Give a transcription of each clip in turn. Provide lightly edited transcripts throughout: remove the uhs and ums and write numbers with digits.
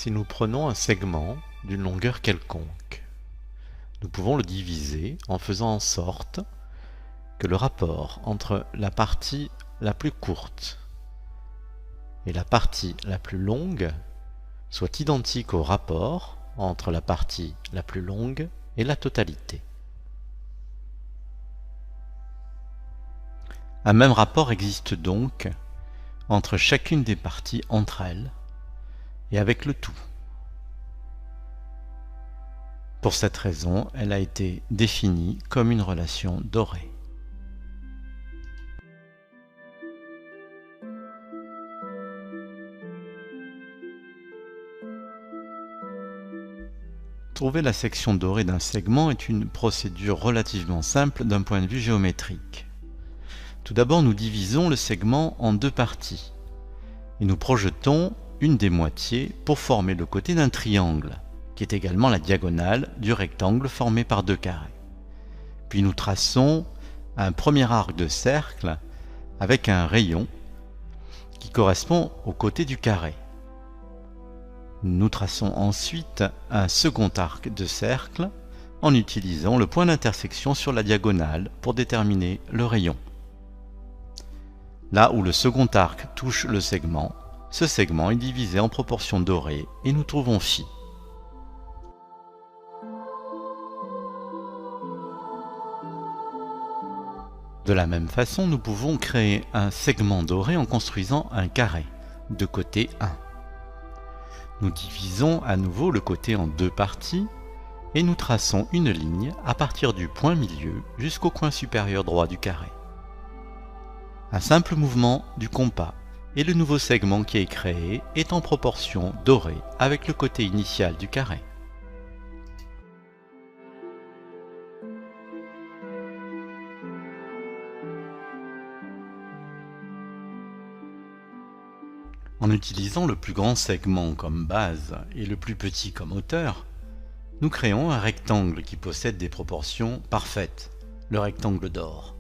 Si nous prenons un segment d'une longueur quelconque, nous pouvons le diviser en faisant en sorte que le rapport entre la partie la plus courte et la partie la plus longue soit identique au rapport entre la partie la plus longue et la totalité. Un même rapport existe donc entre chacune des parties entre elles et avec le tout. Pour cette raison, elle a été définie comme une relation dorée. Trouver la section dorée d'un segment est une procédure relativement simple d'un point de vue géométrique. Tout d'abord, nous divisons le segment en deux parties et nous projetons une des moitiés pour former le côté d'un triangle, qui est également la diagonale du rectangle formé par deux carrés. Puis nous traçons un premier arc de cercle avec un rayon qui correspond au côté du carré. Nous traçons ensuite un second arc de cercle en utilisant le point d'intersection sur la diagonale pour déterminer le rayon. Là où le second arc touche le segment, ce segment est divisé en proportions dorées et nous trouvons φ. De la même façon, nous pouvons créer un segment doré en construisant un carré de côté 1. Nous divisons à nouveau le côté en deux parties et nous traçons une ligne à partir du point milieu jusqu'au coin supérieur droit du carré. Un simple mouvement du compas et le nouveau segment qui est créé est en proportion dorée avec le côté initial du carré. En utilisant le plus grand segment comme base et le plus petit comme hauteur, nous créons un rectangle qui possède des proportions parfaites, le rectangle d'or.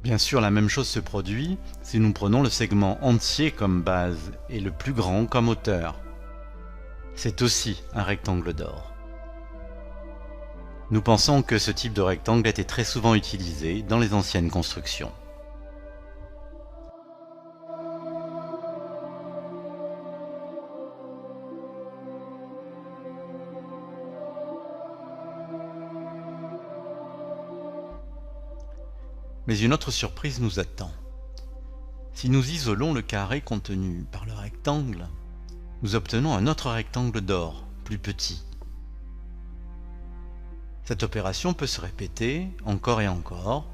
Bien sûr, la même chose se produit si nous prenons le segment entier comme base et le plus grand comme hauteur. C'est aussi un rectangle d'or. Nous pensons que ce type de rectangle était très souvent utilisé dans les anciennes constructions. Mais une autre surprise nous attend. Si nous isolons le carré contenu par le rectangle, nous obtenons un autre rectangle d'or, plus petit. Cette opération peut se répéter encore et encore,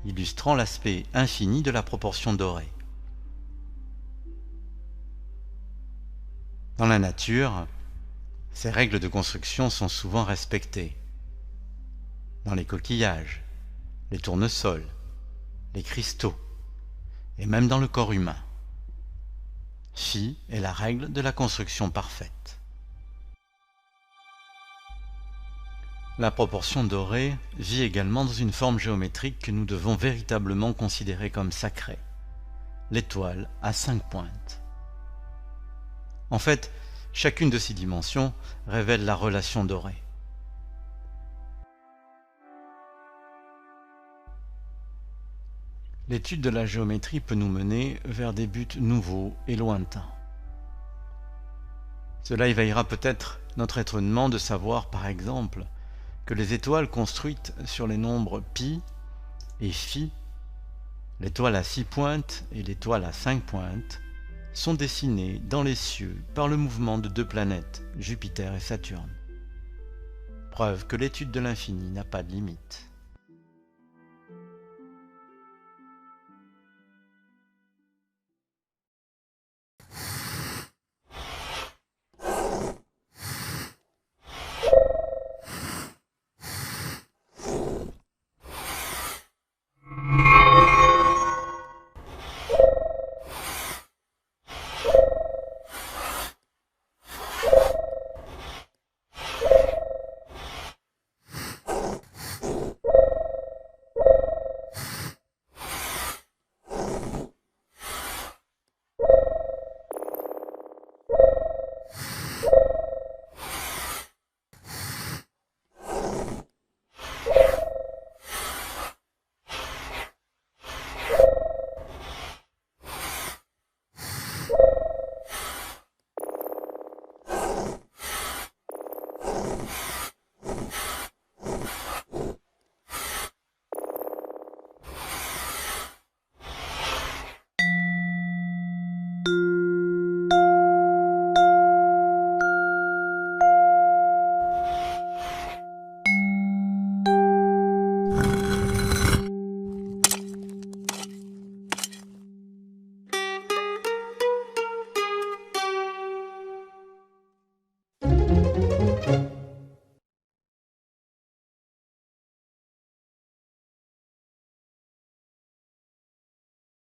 illustrant l'aspect infini de la proportion dorée. Dans la nature, ces règles de construction sont souvent respectées. Dans les coquillages, les tournesols, les cristaux, et même dans le corps humain. Φ est la règle de la construction parfaite. La proportion dorée vit également dans une forme géométrique que nous devons véritablement considérer comme sacrée, l'étoile à 5 pointes. En fait, chacune de ces dimensions révèle la relation dorée. L'étude de la géométrie peut nous mener vers des buts nouveaux et lointains. Cela éveillera peut-être notre étonnement de savoir, par exemple, que les étoiles construites sur les nombres π et φ, l'étoile à 6 pointes et l'étoile à 5 pointes, sont dessinées dans les cieux par le mouvement de deux planètes, Jupiter et Saturne. Preuve que l'étude de l'infini n'a pas de limite.